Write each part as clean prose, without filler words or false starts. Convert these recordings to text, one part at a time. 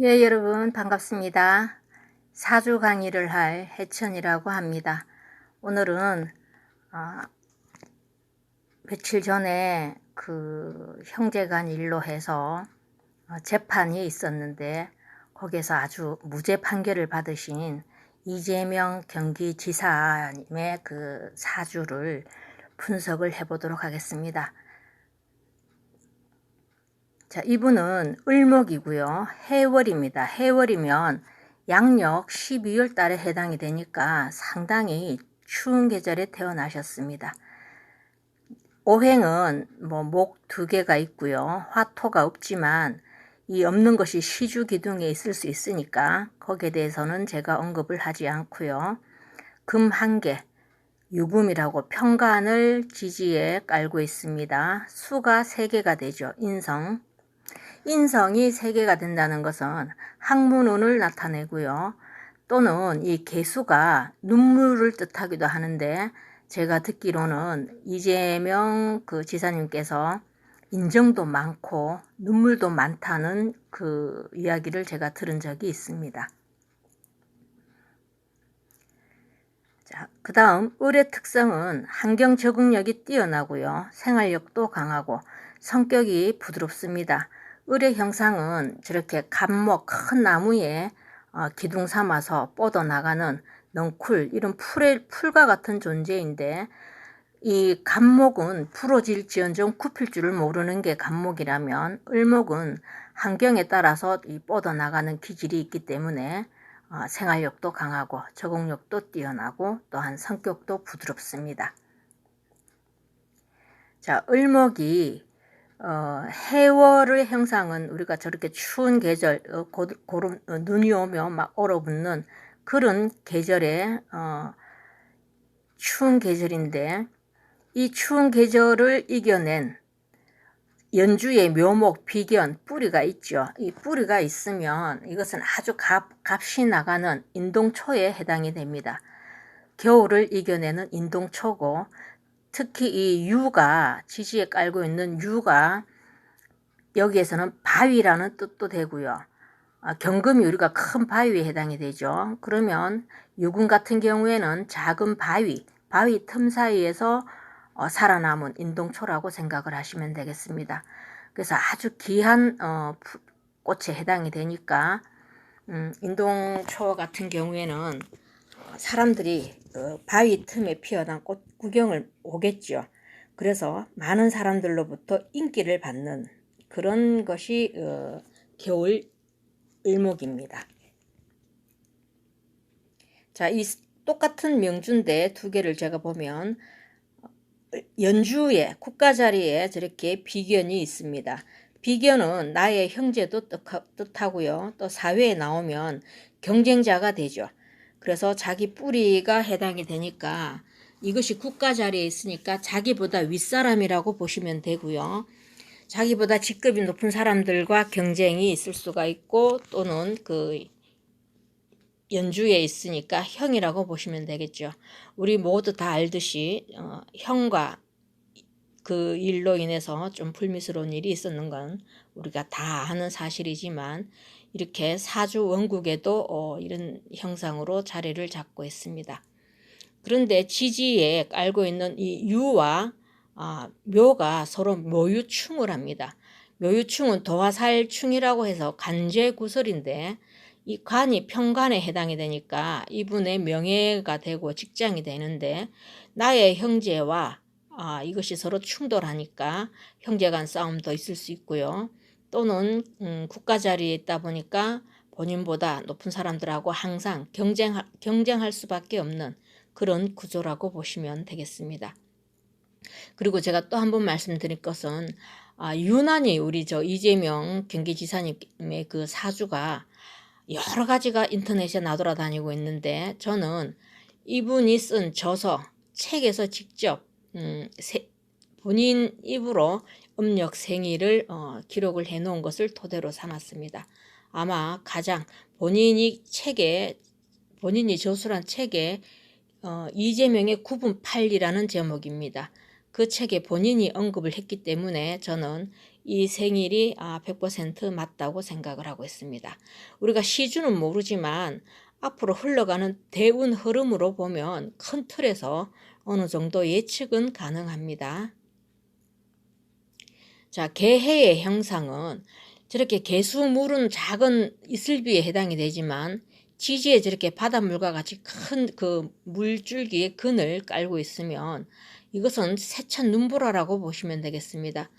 예, 여러분 반갑습니다. 사주 강의를 할 해천이라고 합니다. 오늘은 며칠 전에 그 형제간 일로 해서 재판이 있었는데 거기에서 아주 무죄 판결을 받으신 이재명 경기지사님의 그 사주를 분석을 해보도록 하겠습니다. 자, 이분은 을목이고요. 해월입니다. 해월이면 양력 12월 달에 해당이 되니까 상당히 추운 계절에 태어나셨습니다. 오행은 목 2개가 있고요. 화토가 없지만 이 없는 것이 시주 기둥에 있을 수 있으니까 거기에 대해서는 제가 언급을 하지 않고요. 금 1개, 유금이라고 평간을 지지에 깔고 있습니다. 수가 3개가 되죠. 인성이 3개가 된다는 것은 학문운을 나타내고요. 또는 이 개수가 눈물을 뜻하기도 하는데 제가 듣기로는 이재명 그 지사님께서 인정도 많고 눈물도 많다는 그 이야기를 제가 들은 적이 있습니다. 자, 그 다음 을의 특성은 환경 적응력이 뛰어나고요. 생활력도 강하고 성격이 부드럽습니다. 을의 형상은 저렇게 갑목 큰 나무에 기둥 삼아서 뻗어나가는 넝쿨, 이런 풀과 같은 존재인데 이 갑목은 부러질지언정 굽힐 줄을 모르는 게 갑목이라면 을목은 환경에 따라서 이 뻗어나가는 기질이 있기 때문에 생활력도 강하고 적응력도 뛰어나고 또한 성격도 부드럽습니다. 자, 을목이 해월의 형상은 우리가 저렇게 추운 계절, 눈이 오면 막 얼어붙는 그런 계절에 추운 계절인데 이 추운 계절을 이겨낸 연주의 묘목, 비견, 뿌리가 있죠. 이 뿌리가 있으면 이것은 아주 값이 나가는 인동초에 해당이 됩니다. 겨울을 이겨내는 인동초고 특히 이 유가 지지에 깔고 있는 유가 여기에서는 바위라는 뜻도 되고요. 경금이 우리가 큰 바위에 해당이 되죠. 그러면 유금 같은 경우에는 작은 바위 틈 사이에서 살아남은 인동초라고 생각을 하시면 되겠습니다. 그래서 아주 귀한 꽃에 해당이 되니까 인동초 같은 경우에는 사람들이 바위 틈에 피어난 꽃 구경을 오겠죠. 그래서 많은 사람들로부터 인기를 받는 그런 것이 겨울 을목입니다. 자, 이 똑같은 명주인데 2개를 제가 보면 연주에 국가자리에 저렇게 비견이 있습니다. 비견은 나의 형제도 뜻하고요. 또 사회에 나오면 경쟁자가 되죠. 그래서 자기 뿌리가 해당이 되니까 이것이 국가자리에 있으니까 자기보다 윗사람이라고 보시면 되고요. 자기보다 직급이 높은 사람들과 경쟁이 있을 수가 있고 또는 그 연주에 있으니까 형이라고 보시면 되겠죠. 우리 모두 다 알듯이 형과 그 일로 인해서 좀 불미스러운 일이 있었는 건 우리가 다 아는 사실이지만 이렇게 사주 원국에도 이런 형상으로 자리를 잡고 있습니다. 그런데 지지에 깔고 있는 이 유와 묘가 서로 묘유충을 합니다. 묘유충은 도화살충이라고 해서 간제구설인데 이 관이 평관에 해당이 되니까 이분의 명예가 되고 직장이 되는데 나의 형제와 이것이 서로 충돌하니까 형제간 싸움도 있을 수 있고요. 또는 국가 자리에 있다 보니까 본인보다 높은 사람들하고 항상 경쟁할 수밖에 없는 그런 구조라고 보시면 되겠습니다. 그리고 제가 또 한 번 말씀드릴 것은 유난히 우리 이재명 경기지사님의 그 사주가 여러 가지가 인터넷에 나돌아다니고 있는데 저는 이분이 쓴 저서, 책에서 직접 본인 입으로 음력 생일을 기록을 해놓은 것을 토대로 삼았습니다. 아마 가장 본인이 저술한 책에 이재명의 9분 8리라는 제목입니다. 그 책에 본인이 언급을 했기 때문에 저는 이 생일이 100% 맞다고 생각을 하고 있습니다. 우리가 시주는 모르지만 앞으로 흘러가는 대운 흐름으로 보면 큰 틀에서 어느 정도 예측은 가능합니다. 자, 개해의 형상은 저렇게 개수물은 작은 이슬비에 해당이 되지만 지지에 저렇게 바닷물과 같이 큰 그 물줄기에 근을 깔고 있으면 이것은 세찬 눈보라라고 보시면 되겠습니다.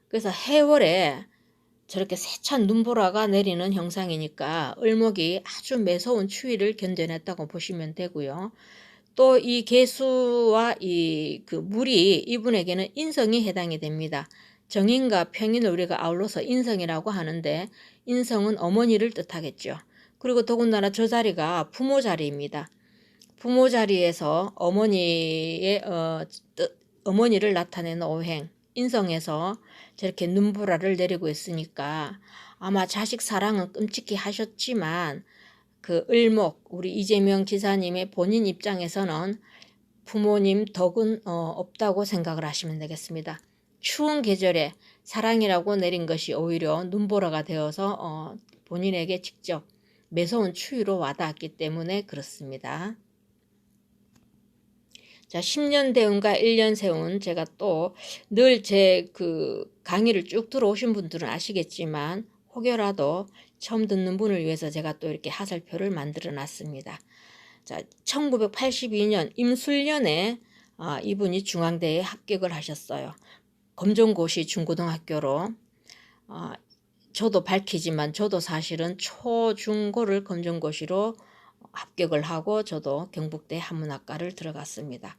그래서 해월에 저렇게 세찬 눈보라가 내리는 형상이니까 을목이 아주 매서운 추위를 견뎌냈다고 보시면 되고요. 또 이 개수와 그 물이 이분에게는 인성이 해당이 됩니다. 정인과 평인을 우리가 아울러서 인성이라고 하는데 인성은 어머니를 뜻하겠죠. 그리고 더군다나 저 자리가 부모 자리입니다. 부모 자리에서 어머니를 나타내는 오행, 인성에서 저렇게 눈보라를 내리고 있으니까 아마 자식 사랑은 끔찍히 하셨지만 그 을목, 우리 이재명 지사님의 본인 입장에서는 부모님 덕은 없다고 생각을 하시면 되겠습니다. 추운 계절에 사랑이라고 내린 것이 오히려 눈보라가 되어서 본인에게 직접 매서운 추위로 와닿았기 때문에 그렇습니다. 자, 10년 대운과 1년 세운 제가 또 늘 제 그 강의를 쭉 들어오신 분들은 아시겠지만 혹여라도 처음 듣는 분을 위해서 제가 또 이렇게 하살표를 만들어 놨습니다. 자, 1982년 임술년에 이분이 중앙대에 합격을 하셨어요. 검정고시 중고등학교로. 저도 밝히지만 저도 사실은 초중고를 검정고시로 합격을 하고 저도 경북대 한문학과를 들어갔습니다.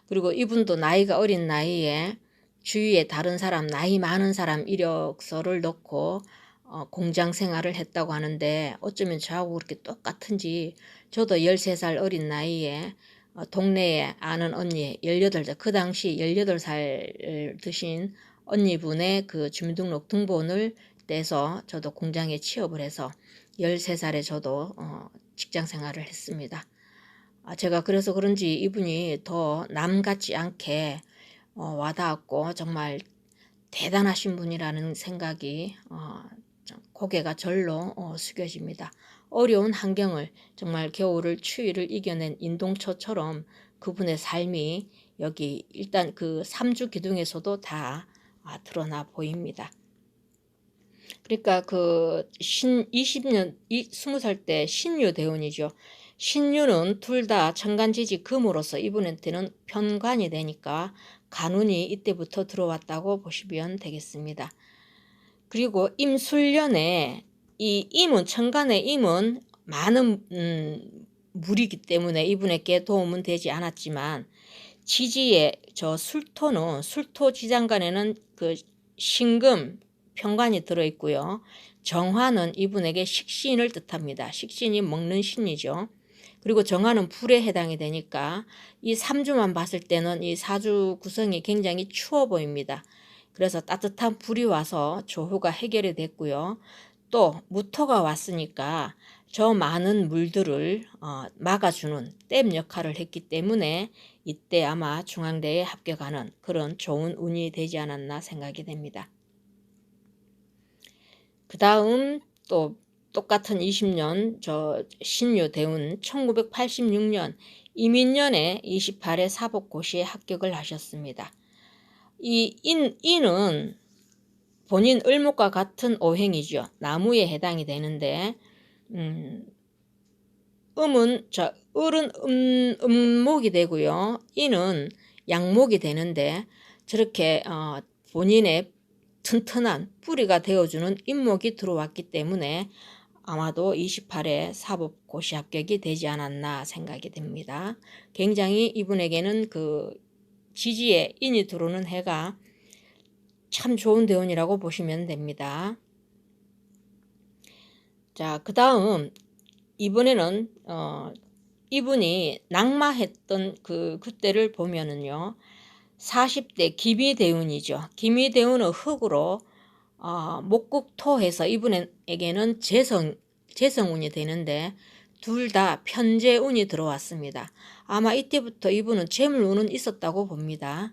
그리고 이분도 나이가 어린 나이에 주위에 다른 사람, 나이 많은 사람 이력서를 넣고 공장 생활을 했다고 하는데 어쩌면 저하고 그렇게 똑같은지 저도 13살 어린 나이에 동네에 아는 언니 18살, 그 당시 18살 드신 언니분의 그 주민등록 등본을 떼서 저도 공장에 취업을 해서 13살에 저도 직장 생활을 했습니다. 제가 그래서 그런지 이분이 더 남 같지 않게 와닿았고 정말 대단하신 분이라는 생각이 고개가 절로 숙여집니다. 어려운 환경을 정말 겨울을 추위를 이겨낸 인동초처럼 그분의 삶이 여기 일단 그 삼주 기둥에서도 다 드러나 보입니다. 그러니까 그 20년, 20살 때 신유 대운이죠. 신유는 둘 다 천간지지 금으로서 이분한테는 편관이 되니까 간운이 이때부터 들어왔다고 보시면 되겠습니다. 그리고 임술년에 이 임은 천간의 임은 많은 물이기 때문에 이분에게 도움은 되지 않았지만 지지의 저 술토는 술토 지장간에는 그 신금 편관이 들어있고요. 정화는 이분에게 식신을 뜻합니다. 식신이 먹는 신이죠. 그리고 정화는 불에 해당이 되니까 이 3주만 봤을 때는 이 사주 구성이 굉장히 추워 보입니다. 그래서 따뜻한 불이 와서 조후가 해결이 됐고요. 또 무토가 왔으니까 저 많은 물들을 막아주는 댐 역할을 했기 때문에 이때 아마 중앙대에 합격하는 그런 좋은 운이 되지 않았나 생각이 됩니다. 그 다음 또 똑같은 20년 저 신유 대운 1986년 이민년에 28회 사법고시에 합격을 하셨습니다. 이 인은 본인 을목과 같은 오행이죠. 나무에 해당이 되는데 을은 음목이 되고요. 인은 양목이 되는데 저렇게 본인의 튼튼한 뿌리가 되어주는 인목이 들어왔기 때문에 아마도 28회 사법고시 합격이 되지 않았나 생각이 됩니다. 굉장히 이분에게는 그 지지에 인이 들어오는 해가 참 좋은 대운이라고 보시면 됩니다. 자, 그 다음 이번에는 이분이 낙마했던 그때를 보면은요. 40대 기미대운이죠. 기미대운은 흙으로 목국토해서 이분에게는 재성운이 되는데 둘 다 편재운이 들어왔습니다. 아마 이때부터 이분은 재물운은 있었다고 봅니다.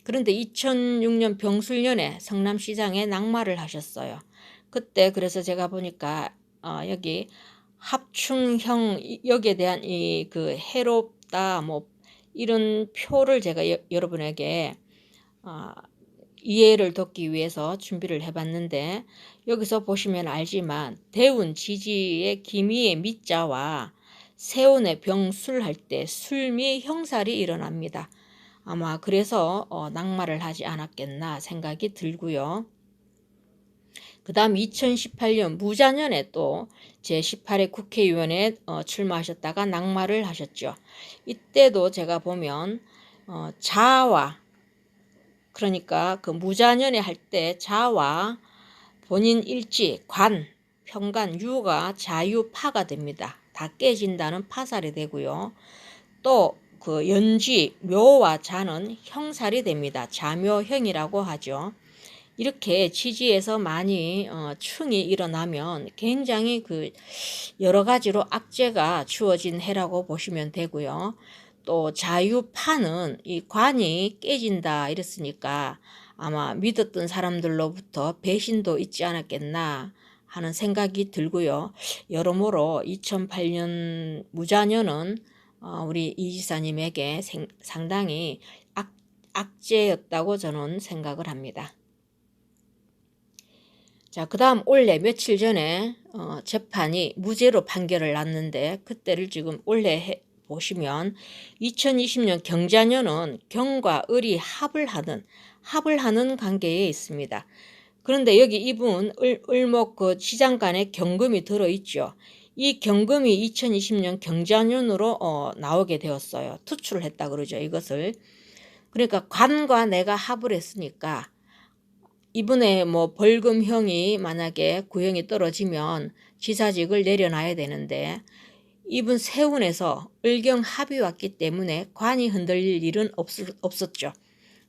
그런데 2006년 병술년에 성남시장에 낙마를 하셨어요. 그때 그래서 제가 보니까 여기 합충형 여기에 대한 이 그 해롭다 뭐 이런 표를 제가 여러분에게 이해를 돕기 위해서 준비를 해봤는데, 여기서 보시면 알지만 대운 지지의 기미의 미자와 세운의 병술할 때 술미 형살이 일어납니다. 아마 그래서 낙마를 하지 않았겠나 생각이 들고요. 그 다음 2018년 무자년에 또 제18회 국회의원에 출마하셨다가 낙마를 하셨죠. 이때도 제가 보면 자와, 그러니까 그 무자년에 할 때 자와 본인 일지, 관, 편관, 유가 자유파가 됩니다. 다 깨진다는 파살이 되고요. 또 그 연지, 묘와 자는 형살이 됩니다. 자묘형이라고 하죠. 이렇게 지지에서 많이 충이 일어나면 굉장히 그 여러 가지로 악재가 주어진 해라고 보시면 되고요. 또 자유파는 이 관이 깨진다 이랬으니까 아마 믿었던 사람들로부터 배신도 있지 않았겠나 하는 생각이 들고요. 여러모로 2008년 무자년은 우리 이 지사님에게 상당히 악재였다고 저는 생각을 합니다. 자, 그 다음 올해 며칠 전에 재판이 무죄로 판결을 났는데, 그때를 지금 올해 보시면 2020년 경자년은 경과 을이 합을 하는 관계에 있습니다. 그런데 여기 이분 을목 그 시장간에 경금이 들어있죠. 이 경금이 2020년 경자년으로 나오게 되었어요. 투출을 했다 그러죠, 이것을. 그러니까 관과 내가 합을 했으니까 이분의 뭐 벌금형이 만약에 구형이 떨어지면 지사직을 내려놔야 되는데, 이분 세운에서 을경 합이 왔기 때문에 관이 흔들릴 일은 없었죠.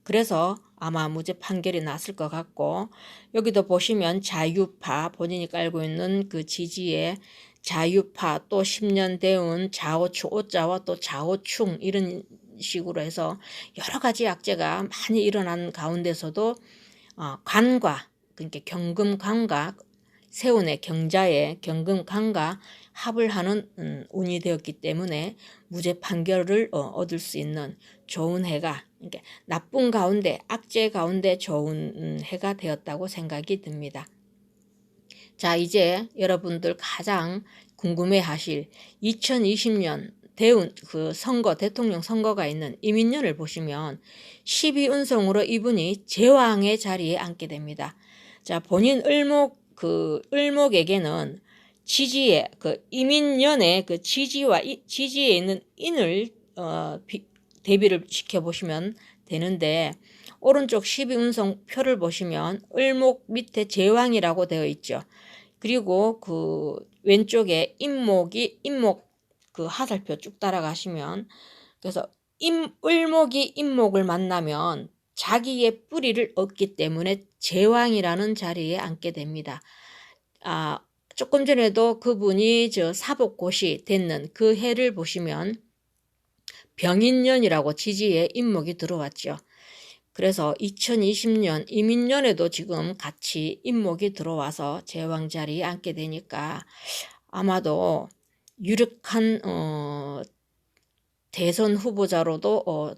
그래서 아마 무죄 판결이 났을 것 같고, 여기도 보시면 자유파, 본인이 깔고 있는 그 지지에 자유파, 또 10년 대운 자오충, 오자와 또 자오충 이런 식으로 해서 여러 가지 악재가 많이 일어난 가운데서도 관과, 그러니까 경금관과 세운의 경자의 경금관과 합을 하는 운이 되었기 때문에 무죄 판결을 얻을 수 있는 좋은 해가, 그러니까 나쁜 가운데 악재 가운데 좋은 해가 되었다고 생각이 듭니다. 자, 이제 여러분들 가장 궁금해하실 2020년 대운 그 선거, 대통령 선거가 있는 이민년을 보시면 12운성으로 이분이 제왕의 자리에 앉게 됩니다. 자, 본인 을목에게는 지지에 그 이민년의 그 지지와 지지에 있는 인을 대비를 시켜 보시면 되는데, 오른쪽 12운성 표를 보시면 을목 밑에 제왕이라고 되어 있죠. 그리고 그 왼쪽에 인목 그 하살표 쭉 따라가시면, 그래서 을목이 인목을 만나면 자기의 뿌리를 얻기 때문에 제왕이라는 자리에 앉게 됩니다. 조금 전에도 그분이 사복고시 됐는 그 해를 보시면 병인년이라고 지지에 인목이 들어왔죠. 그래서 2020년 이민년에도 지금 같이 인목이 들어와서 제왕 자리에 앉게 되니까 아마도 유력한 대선 후보자로도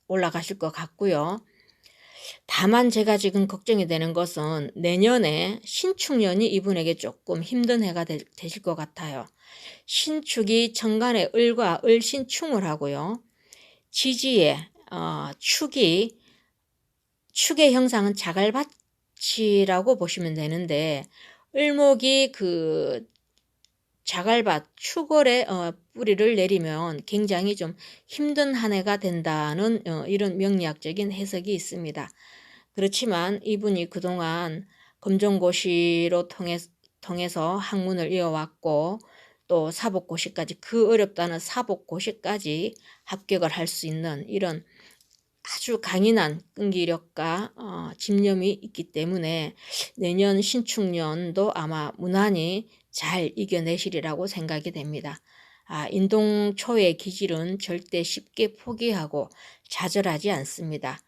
올라가실 것 같고요. 다만 제가 지금 걱정이 되는 것은 내년에 신축년이 이분에게 조금 힘든 해가 되실 것 같아요. 신축이 천간에 을과 을신충을 하고요. 지지에 축의 형상은 자갈밭이라고 보시면 되는데, 을목이 그 자갈밭 축월에 뿌리를 내리면 굉장히 좀 힘든 한 해가 된다는 이런 명리학적인 해석이 있습니다. 그렇지만 이분이 그동안 검정고시로 통해서 학문을 이어왔고, 또 사복고시까지, 그 어렵다는 사복고시까지 합격을 할 수 있는 이런 아주 강인한 끈기력과 집념이 있기 때문에 내년 신축년도 아마 무난히 잘 이겨내시리라고 생각이 됩니다. 인동초의 기질은 절대 쉽게 포기하고 좌절하지 않습니다.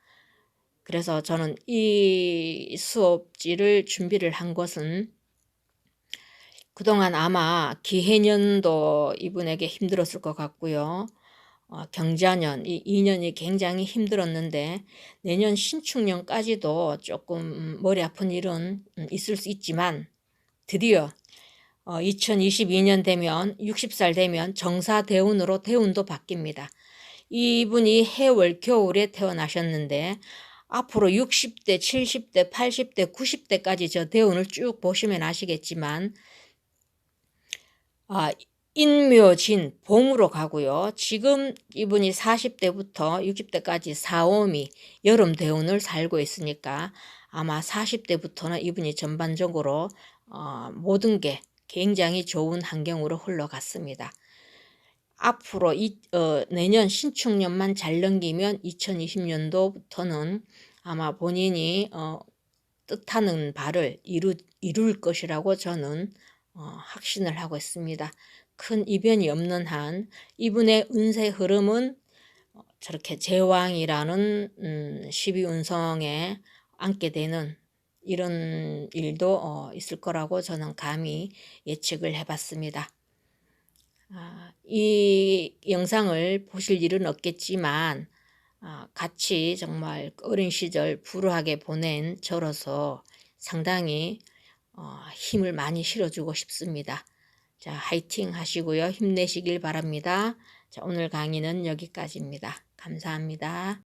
그래서 저는 이 수업지를 준비를 한 것은 그동안 아마 기해년도 이분에게 힘들었을 것 같고요. 경자년, 이 2년이 굉장히 힘들었는데 내년 신축년까지도 조금 머리 아픈 일은 있을 수 있지만 드디어 2022년 되면 60살 되면 정사대운으로 대운도 바뀝니다. 이분이 해월 겨울에 태어나셨는데 앞으로 60대, 70대, 80대, 90대까지 저 대운을 쭉 보시면 아시겠지만 인묘진 봄으로 가고요. 지금 이분이 40대부터 60대까지 사오미 여름 대운을 살고 있으니까 아마 40대부터는 이분이 전반적으로 모든 게 굉장히 좋은 환경으로 흘러갔습니다. 앞으로 내년 신축년만 잘 넘기면 2020년도부터는 아마 본인이 뜻하는 바를 이룰 것이라고 저는 확신을 하고 있습니다. 큰 이변이 없는 한 이분의 운세 흐름은 저렇게 제왕이라는 12운성에 앉게 되는 이런 일도 있을 거라고 저는 감히 예측을 해봤습니다. 이 영상을 보실 일은 없겠지만 같이 정말 어린 시절 불우하게 보낸 저로서 상당히 힘을 많이 실어주고 싶습니다. 자, 화이팅 하시고요. 힘내시길 바랍니다. 자, 오늘 강의는 여기까지입니다. 감사합니다.